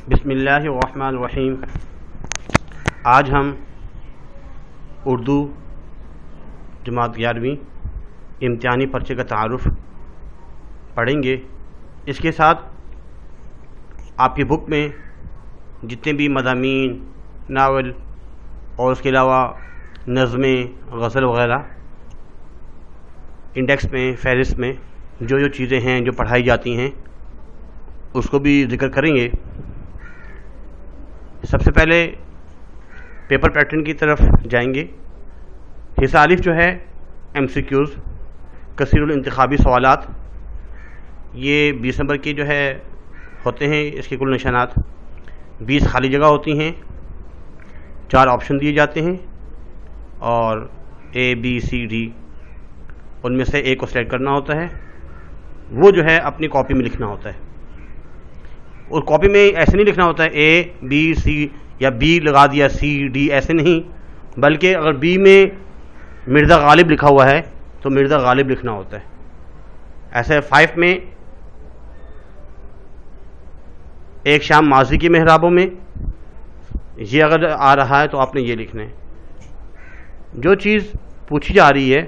بسم اللہ الرحمن الرحیم۔ آج ہم اردو جماعت 11ویں امتحانی پرچے کا تعارف پڑھیں گے۔ اس کے ساتھ آپ کی بک میں جتنے بھی مضامین، ناول اور اس کے علاوہ نظمیں، غزل وغیرہ انڈیکس میں، فہرست میں جو چیزیں ہیں جو پڑھائی جاتی ہیں اس کو بھی ذکر کریں گے۔ سب سے پہلے پیپر پیٹرن کی طرف جائیں گے۔ حصہ الف جو ہے MCQs، کثیر الانتخابی سوالات، یہ 20 نمبر کے جو ہے ہوتے ہیں۔ اس کے کل نشانات 20 خالی جگہ ہوتی ہیں، 4 آپشن دیے جاتے ہیں اور A B C D ان میں سے ایک کو سلیکٹ کرنا ہوتا ہے۔ وہ جو ہے اپنی کاپی میں لکھنا ہوتا ہے، اور کاپی میں ایسے نہیں لکھنا ہوتا ہے A B C یا B لگا دیا C D، ایسے نہیں، بلکہ اگر B میں مرزا غالب لکھا ہوا ہے تو مرزا غالب لکھنا ہوتا ہے۔ ایسے 5 میں ایک شام ماضی کی محرابوں میں، یہ اگر آ رہا ہے تو آپ نے یہ لکھنا ہے۔ جو چیز پوچھی جا رہی ہے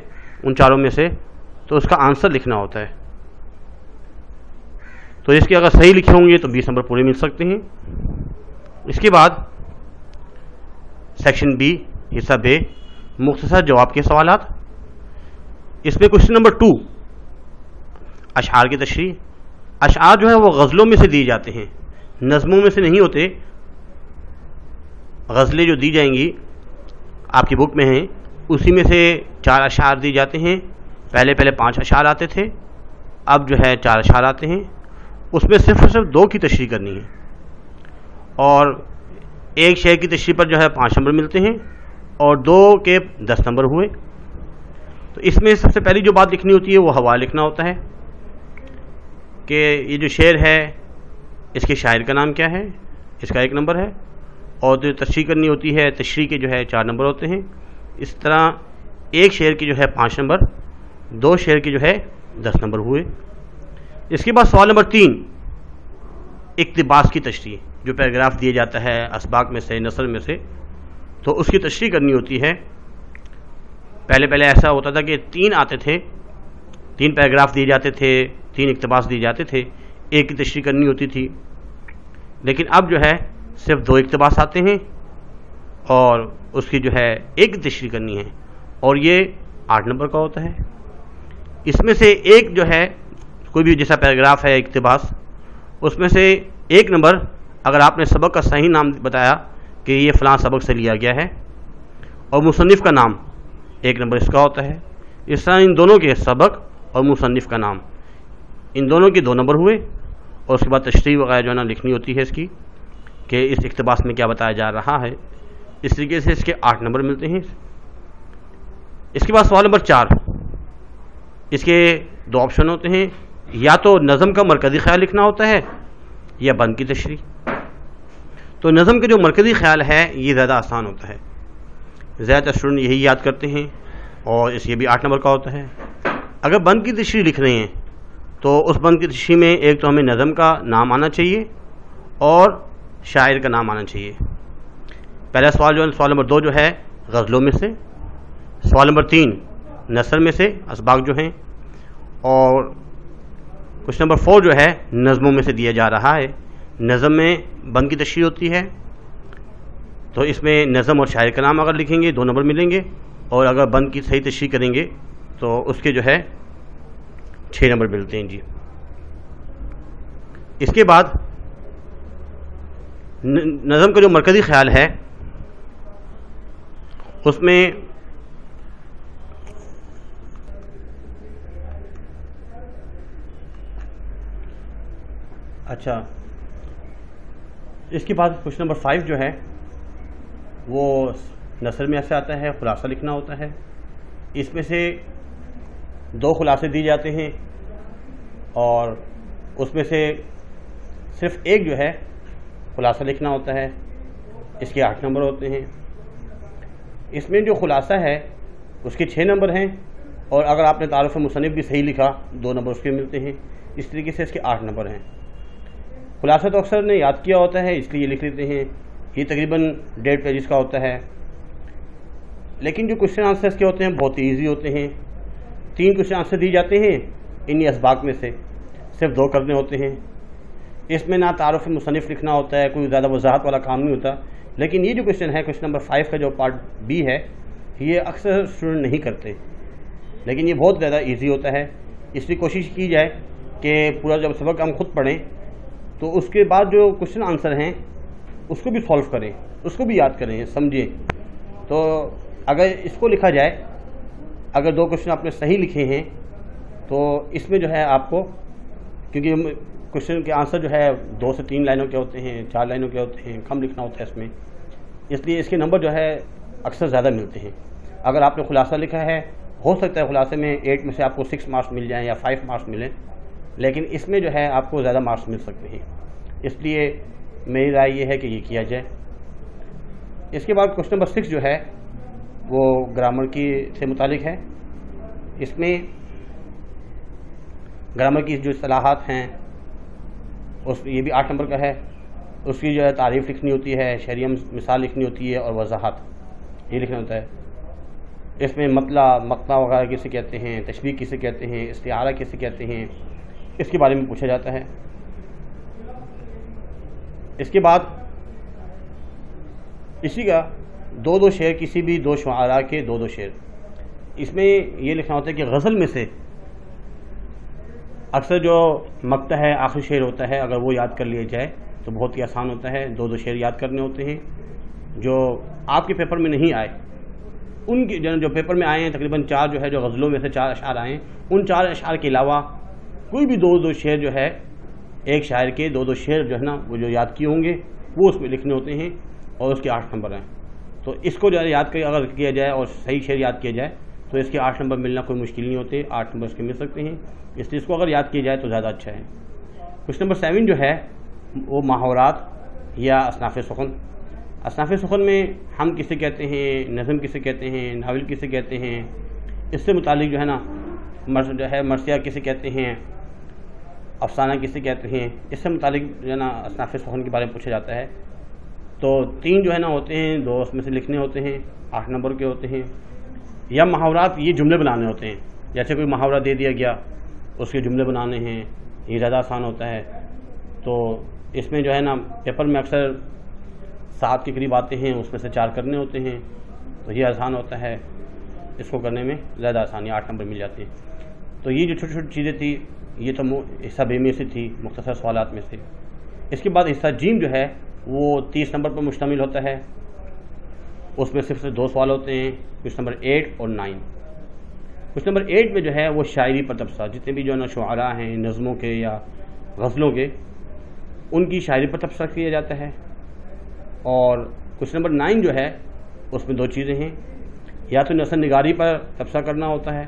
ان چاروں میں سے تو اس کا آنسر لکھنا ہوتا ہے۔ تو اس کے اگر صحیح لکھے ہوں گے تو 20 نمبر پورے مل سکتے ہیں۔ اس کے بعد سیکشن B حصہ ب، مختصر جواب کے سوالات۔ اس میں کوشچن نمبر 2 اشعار کی تشریح۔ اشعار جو ہے وہ غزلوں میں سے دیے جاتے ہیں، نظموں میں سے نہیں ہوتے۔ غزلیں جو دی جائیں گی آپ کی بک میں ہیں، اسی میں سے 4 اشعار دیے جاتے ہیں۔ پہلے 5 اشعار آتے تھے، اب جو ہے 4 اشعار آتے ہیں۔ اس میں صرف 2 کی تشریح کرنی ہے، اور ایک شعر کی تشریح پر جو ہے 5 نمبر ملتے ہیں، اور 2 کے 10 نمبر ہوئے۔ تو اس میں سب سے پہلی جو بات لکھنی ہوتی ہے وہ حوالہ لکھنا ہوتا ہے کہ یہ جو شعر ہے اس کے شاعر کا نام کیا ہے، اس کا 1 نمبر ہے، اور جو تشریح کرنی ہوتی ہے تشریح کے جو ہے 4 نمبر ہوتے ہیں۔ اس طرح ایک شعر کی جو ہے 5 نمبر، 2 شعر کی جو ہے 10 نمبر ہوئے۔ اس کے بعد سوال نمبر 3 اقتباس کی تشریح، جو پیراگراف دیا جاتا ہے اسباق میں سے، نثر میں سے، تو اس کی تشریح کرنی ہوتی ہے۔ پہلے ایسا ہوتا تھا کہ 3 آتے تھے، 3 پیراگراف دیے جاتے تھے، 3 اقتباس دیے جاتے تھے، ایک کی تشریح کرنی ہوتی تھی۔ لیکن اب جو ہے صرف 2 اقتباس آتے ہیں اور اس کی جو ہے ایک کی تشریح کرنی ہے، اور یہ 8 نمبر کا ہوتا ہے۔ اس میں سے ایک جو ہے کوئی بھی جیسا پیراگراف ہے اقتباس، اس میں سے 1 نمبر اگر آپ نے سبق کا صحیح نام بتایا کہ یہ فلاں سبق سے لیا گیا ہے، اور مصنف کا نام 1 نمبر اس کا ہوتا ہے۔ اس طرح ان دونوں کے سبق اور مصنف کا نام، ان دونوں کے 2 نمبر ہوئے، اور اس کے بعد تشریح وغیرہ جو ہے نا لکھنی ہوتی ہے اس کی کہ اس اقتباس میں کیا بتایا جا رہا ہے۔ اس طریقے سے اس کے 8 نمبر ملتے ہیں۔ اس کے بعد سوال نمبر 4، اس کے 2 آپشن ہوتے ہیں، یا تو نظم کا مرکزی خیال لکھنا ہوتا ہے یا بند کی تشریح۔ تو نظم کا جو مرکزی خیال ہے یہ زیادہ آسان ہوتا ہے، زیادہ اسٹوڈنٹ یہی یاد کرتے ہیں، اور اس یہ بھی 8 نمبر کا ہوتا ہے۔ اگر بند کی تشریح لکھ رہے ہیں تو اس بند کی تشریح میں ایک تو ہمیں نظم کا نام آنا چاہیے اور شاعر کا نام آنا چاہیے۔ پہلا سوال جو ہے سوال نمبر 2 جو ہے غزلوں میں سے، سوال نمبر 3 نثر میں سے، اسباق جو ہیں، اور کوشچن نمبر 4 جو ہے نظموں میں سے دیا جا رہا ہے۔ نظم میں بند کی تشریح ہوتی ہے، تو اس میں نظم اور شاعر کا نام اگر لکھیں گے 2 نمبر ملیں گے، اور اگر بند کی صحیح تشریح کریں گے تو اس کے جو ہے 6 نمبر ملتے ہیں جی۔ اس کے بعد نظم کا جو مرکزی خیال ہے اس میں اچھا، اس کے بعد کوشچن نمبر 5 جو ہے وہ نثر میں ایسے آتا ہے، خلاصہ لکھنا ہوتا ہے۔ اس میں سے 2 خلاصے دیے جاتے ہیں، اور اس میں سے صرف ایک جو ہے خلاصہ لکھنا ہوتا ہے، اس کے 8 نمبر ہوتے ہیں۔ اس میں جو خلاصہ ہے اس کے 6 نمبر ہیں، اور اگر آپ نے تعارف مصنف بھی صحیح لکھا 2 نمبر اس کے ملتے ہیں۔ اس طریقے سے اس کے 8 نمبر ہیں۔ خلاصہ تو اکثر نے یاد کیا ہوتا ہے اس لیے یہ لکھ لیتے ہیں، یہ تقریباً 1.5 پیجز کا ہوتا ہے، لیکن جو کوشچن آنسرز کے ہوتے ہیں بہت ایزی ہوتے ہیں۔ 3 کوشچن آنسر دی جاتے ہیں انہی اسباق میں سے، صرف 2 کرنے ہوتے ہیں۔ اس میں نہ تعارف مصنف لکھنا ہوتا ہے، کوئی زیادہ وضاحت والا کام نہیں ہوتا، لیکن یہ جو کوشچن ہے کوشچن نمبر 5 کا جو پارٹ بی ہے، یہ اکثر اسٹوڈنٹ نہیں کرتے، لیکن یہ بہت زیادہ ایزی ہوتا ہے۔ اس لیے کوشش کی جائے کہ پورا جب سبق ہم خود پڑھیں تو اس کے بعد جو کوشچن آنسر ہیں اس کو بھی سولو کریں، اس کو بھی یاد کریں، سمجھیں۔ تو اگر اس کو لکھا جائے، اگر 2 کوشچن آپ نے صحیح لکھے ہیں تو اس میں جو ہے آپ کو، کیونکہ کوشچن کے آنسر جو ہے 2 سے 3 لائنوں کے ہوتے ہیں، 4 لائنوں کے ہوتے ہیں، کم لکھنا ہوتا ہے اس میں، اس لیے اس کے نمبر جو ہے اکثر زیادہ ملتے ہیں۔ اگر آپ نے خلاصہ لکھا ہے، ہو سکتا ہے خلاصے میں 8 میں سے آپ کو 6 مارکس مل جائیں یا 5 مارکس ملیں، لیکن اس میں جو ہے آپ کو زیادہ مارکس مل سکتے ہیں، اس لیے میری رائے یہ ہے کہ یہ کیا جائے۔ اس کے بعد کوشچن نمبر 6 جو ہے وہ گرامر کی سے متعلق ہے۔ اس میں گرامر کی جو اصطلاحات ہیں یہ بھی 8 نمبر کا ہے، اس کی جو ہے تعریف لکھنی ہوتی ہے، شرعی مثال لکھنی ہوتی ہے اور وضاحت یہ لکھنا ہوتا ہے۔ اس میں مطلع وغیرہ کسے کہتے ہیں، تشبیہ کسے کہتے ہیں، استعارہ کسے کہتے ہیں، اس کے بارے میں پوچھا جاتا ہے۔ اس کے بعد اسی کا 2 شعر، کسی بھی 2 شعراء کے 2 شعر، اس میں یہ لکھنا ہوتا ہے کہ غزل میں سے اکثر جو مقطع ہے آخری شعر ہوتا ہے، اگر وہ یاد کر لیا جائے تو بہت ہی آسان ہوتا ہے۔ 2 شعر یاد کرنے ہوتے ہیں جو آپ کے پیپر میں نہیں آئے، ان کے جو پیپر میں آئے ہیں تقریباً 4 جو ہے جو غزلوں میں سے 4 اشعار آئے ہیں، ان 4 اشعار کے علاوہ کوئی بھی 2 شعر جو ہے ایک شاعر کے 2 شعر جو ہے نا وہ جو یاد کیے ہوں گے وہ اس میں لکھنے ہوتے ہیں اور اس کے 8 نمبر ہیں۔ تو اس کو جو ہے یاد اگر کیا جائے اور صحیح شعر یاد کیا جائے تو اس کے 8 نمبر ملنا کوئی مشکل نہیں ہوتے، 8 نمبر اس کے مل سکتے ہیں، اس لیے اس کو اگر یاد کیا جائے تو زیادہ اچھا ہے۔ کوشچن نمبر 7 جو ہے وہ محاورات یا اصناف سخن۔ اصناف سخن میں ہم کسے کہتے ہیں، نظم کسے کہتے ہیں، ناول کسے کہتے ہیں، اس سے متعلق جو ہے نا جو ہے مرثیہ کسے کہتے ہیں، افسانہ کسے کہتے ہیں، اس سے متعلق جو ہے نا اصناف سخن کے بارے میں پوچھا جاتا ہے۔ تو 3 جو ہے نا ہوتے ہیں، 2 اس میں سے لکھنے ہوتے ہیں، 8 نمبر کے ہوتے ہیں۔ یا محاورات یہ جملے بنانے ہوتے ہیں، جیسے کوئی محاورہ دے دیا گیا اس کے جملے بنانے ہیں، یہ زیادہ آسان ہوتا ہے۔ تو اس میں جو ہے نا پیپر میں اکثر 7 کے قریب آتے ہیں، اس میں سے 4 کرنے ہوتے ہیں، تو یہ آسان ہوتا ہے، اس کو کرنے میں زیادہ آسانی، 8 نمبر مل جاتے ہیں۔ تو یہ جو چھوٹی چھوٹی چیزیں تھی یہ تو حصہ بے میں سے تھی، مختصر سوالات میں سے۔ اس کے بعد حصہ جیم جو ہے وہ 30 نمبر پر مشتمل ہوتا ہے، اس میں صرف 2 سوال ہوتے ہیں، کوشچن نمبر 8 اور 9۔ کوشچن نمبر 8 میں جو ہے وہ شاعری پر تبصرہ، جتنے بھی جو ہے نا شعراء ہیں نظموں کے یا غزلوں کے، ان کی شاعری پر تبصرہ کیا جاتا ہے۔ اور کوشچن نمبر 9 جو ہے اس میں 2 چیزیں ہیں، یا تو نثر نگاری پر تبصرہ کرنا ہوتا ہے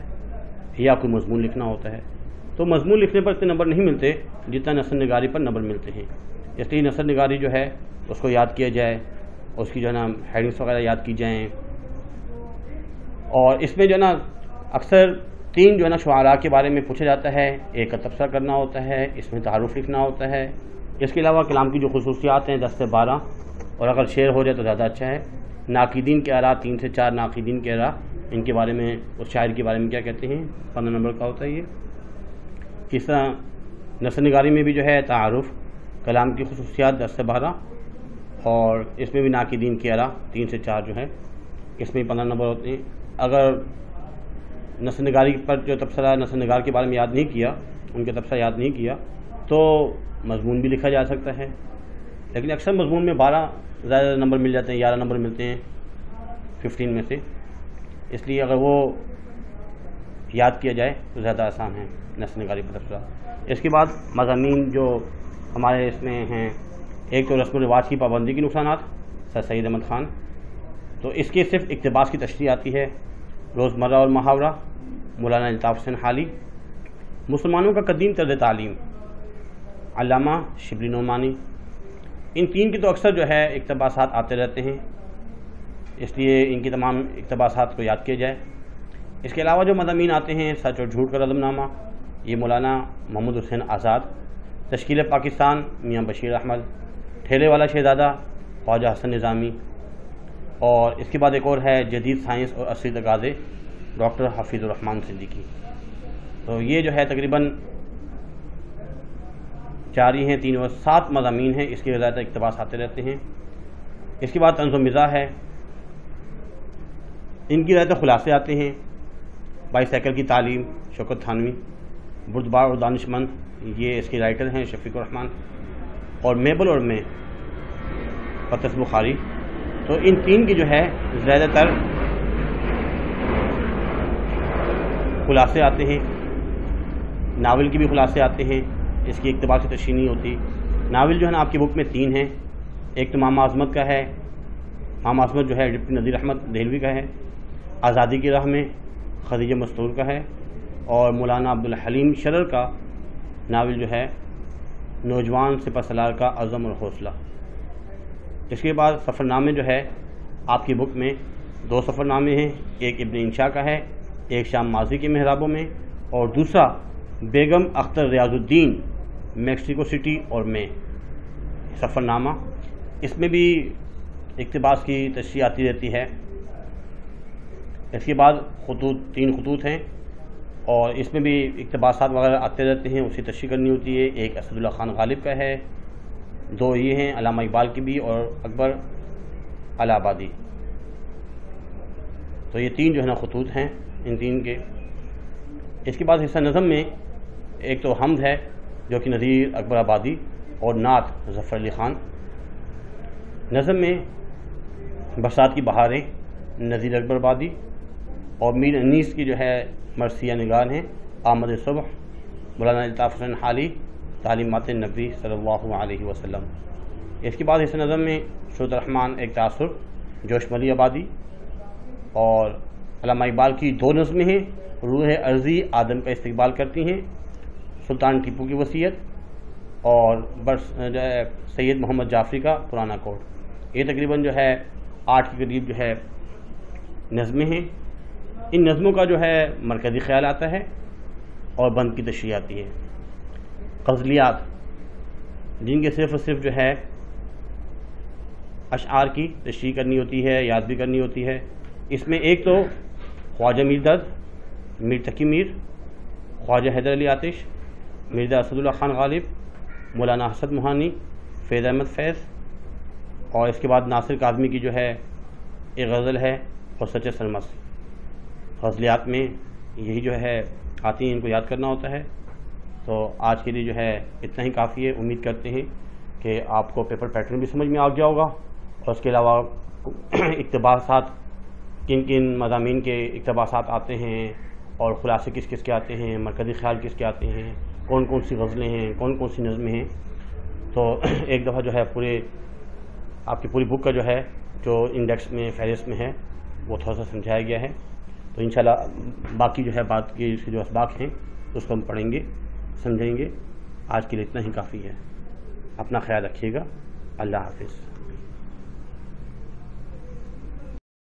یا کوئی مضمون لکھنا ہوتا ہے۔ تو مضمون لکھنے پر اتنے نمبر نہیں ملتے جتنا نثر نگاری پر نمبر ملتے ہیں، اس لیے نثر نگاری جو ہے اس کو یاد کیا جائے، اس کی جو ہے نا ہیڈنگس وغیرہ یاد کی جائیں۔ اور اس میں جو ہے نا اکثر 3 جو ہے نا شعراء کے بارے میں پوچھا جاتا ہے، ایک کا تبصرہ کرنا ہوتا ہے، اس میں تعارف لکھنا ہوتا ہے۔ اس کے علاوہ کلام کی جو خصوصیات ہیں 10 سے 12، اور اگر شعر ہو جائے تو زیادہ اچھا ہے۔ ناقدین کے آراء 3 سے 4 ناقدین کے آراء، ان کے بارے میں اس شاعر کے بارے میں کیا کہتے ہیں، 15 نمبر کا ہوتا ہے یہ۔ اس طرح نثر نگاری میں بھی جو ہے تعارف، کلام کی خصوصیات 10 سے 12، اور اس میں بھی ناقدین کی آراء 3 سے 4 جو ہے اس میں 15 نمبر ہوتے ہیں۔ اگر نثر نگاری پر جو تبصرہ نثر نگار کے بارے میں یاد نہیں کیا، ان کے تبصرہ یاد نہیں کیا تو مضمون بھی لکھا جا سکتا ہے، لیکن اکثر مضمون میں 12 زیادہ نمبر مل جاتے ہیں، 11 نمبر ملتے ہیں 15 میں سے، اس لیے اگر وہ یاد کیا جائے تو زیادہ آسان ہے نثر نگاری پر تبصرہ۔ اس کے بعد مضامین جو ہمارے اس میں ہیں، ایک تو رسم و رواج کی پابندی کے نقصانات، سر سید احمد خان، تو اس کے صرف اقتباس کی تشریح آتی ہے۔ روزمرہ اور محاورہ، مولانا الطاف حسین حالی۔ مسلمانوں کا قدیم طرز تعلیم، علامہ شبلی نعمانی۔ ان 3 کی تو اکثر جو ہے اقتباسات آتے رہتے ہیں، اس لیے ان کی تمام اقتباسات کو یاد کیا جائے۔ اس کے علاوہ جو مضامین آتے ہیں، سچ اور جھوٹ کا رزم نامہ، یہ مولانا محمد حسین آزاد، تشکیل پاکستان میاں بشیر احمد، ٹھیلے والا شہزادہ خواجہ حسن نظامی، اور اس کے بعد ایک اور ہے جدید سائنس اور عصری تقاضے ڈاکٹر حفیظ الرحمن صدیقی۔ تو یہ جو ہے تقریباً 4 ہی ہیں، 3 اور 7 مضامین ہیں، اس کے زیادہ اقتباس آتے رہتے ہیں۔ اس کے بعد طنز و مزاح ہے، ان کی زیادہ خلاصے آتے ہیں۔ بائیسیکل کی تعلیم شوکت تھانوی، بردبار اور دانشمند یہ اس کے رائٹر ہیں شفیق الرحمن، اور میبل اور میں پطرس بخاری۔ تو ان 3 کی جو ہے زیادہ تر خلاصے آتے ہیں، ناول کی بھی خلاصے آتے ہیں، اس کی اقتباس کی تشریح نہیں ہوتی۔ ناول جو ہے نا آپ کی بک میں 3 ہیں، ایک تو ماما عظمت کا ہے، ماما عظمت جو ہے ڈپٹی نذیر احمد دہلوی کا ہے، آزادی کی راہ میں خدیجہ مستور کا ہے، اور مولانا عبدالحلیم شرر کا ناول جو ہے نوجوان سپہ سالار کا عزم اور حوصلہ۔ اس کے بعد سفر نامے جو ہے آپ کی بک میں 2 سفر نامے ہیں، ایک ابن انشاء کا ہے، ایک شام ماضی کے محرابوں میں، اور دوسرا بیگم اختر ریاض الدین میکسیکو سٹی اور میں سفر نامہ۔ اس میں بھی اقتباس کی تشریح آتی رہتی ہے۔ اس کے بعد 3 خطوط ہیں، اور اس میں بھی اقتباسات وغیرہ آتے رہتے ہیں، اسی تشریح کرنی ہوتی ہے۔ ایک اسد اللہ خان غالب کا ہے، 2 یہ ہیں علامہ اقبال کی بھی اور اکبر الہ آبادی۔ تو یہ 3 جو ہے نا خطوط ہیں ان 3 کے۔ اس کے بعد حصہ نظم میں ایک تو حمد ہے جو کہ نذیر اکبر آبادی، اور نعت ظفر علی خان۔ نظم میں برسات کی بہاریں نذیر اکبر آبادی، اور میر انیس کی جو ہے مرثیہ نگار ہیں آمد صبح مولانا الطاف حسین حالی تعلیمات نبی صلی اللہ علیہ وسلم۔ اس کے بعد حصہ نظم میں شہد الرحمن ایک تاثر جوش ملی آبادی، اور علامہ اقبال کی 2 نظمیں ہیں، روح ارضی آدم کا استقبال کرتی ہیں، سلطان ٹیپو کی وصیت، اور جو ہے سید محمد جعفری کا پرانا کوٹ۔ یہ تقریباً جو ہے 8 کے قریب جو ہے نظمیں ہیں۔ ان نظموں کا جو ہے مرکزی خیال آتا ہے اور بند کی تشریح آتی ہے۔ غزلیات جن کے صرف اور صرف جو ہے اشعار کی تشریح کرنی ہوتی ہے، یاد بھی کرنی ہوتی ہے۔ اس میں ایک تو خواجہ میر درد، میر تقی میر، خواجہ حیدر علی آتش، مرزا اسد اللہ خان غالب، مولانا حسن موہانی، فیض احمد فیض، اور اس کے بعد ناصر کاظمی کی جو ہے ایک غزل ہے اور سچ سرمس۔ غزلیات میں یہی جو ہے آتی ہیں، ان کو یاد کرنا ہوتا ہے۔ تو آج کے لیے جو ہے اتنا ہی کافی ہے۔ امید کرتے ہیں کہ آپ کو پیپر پیٹرن بھی سمجھ میں آ گیا ہوگا، اور اس کے علاوہ اقتباسات کن کن مضامین کے اقتباسات آتے ہیں، اور خلاصے کس کس کے آتے ہیں، مرکزی خیال کس کے آتے ہیں، کون کون سی غزلیں ہیں، کون کون سی نظمیں ہیں۔ تو ایک دفعہ جو ہے آپ کی پوری بک کا جو ہے جو انڈیکس میں فہرست میں ہے وہ تھوڑا سا سمجھایا گیا ہے۔ تو انشاءاللہ باقی جو ہے بات کی جو اسباق ہیں اس کو ہم پڑھیں گے، سمجھیں گے۔ آج کے لیے اتنا ہی کافی ہے۔ اپنا خیال رکھیے گا۔ اللہ حافظ۔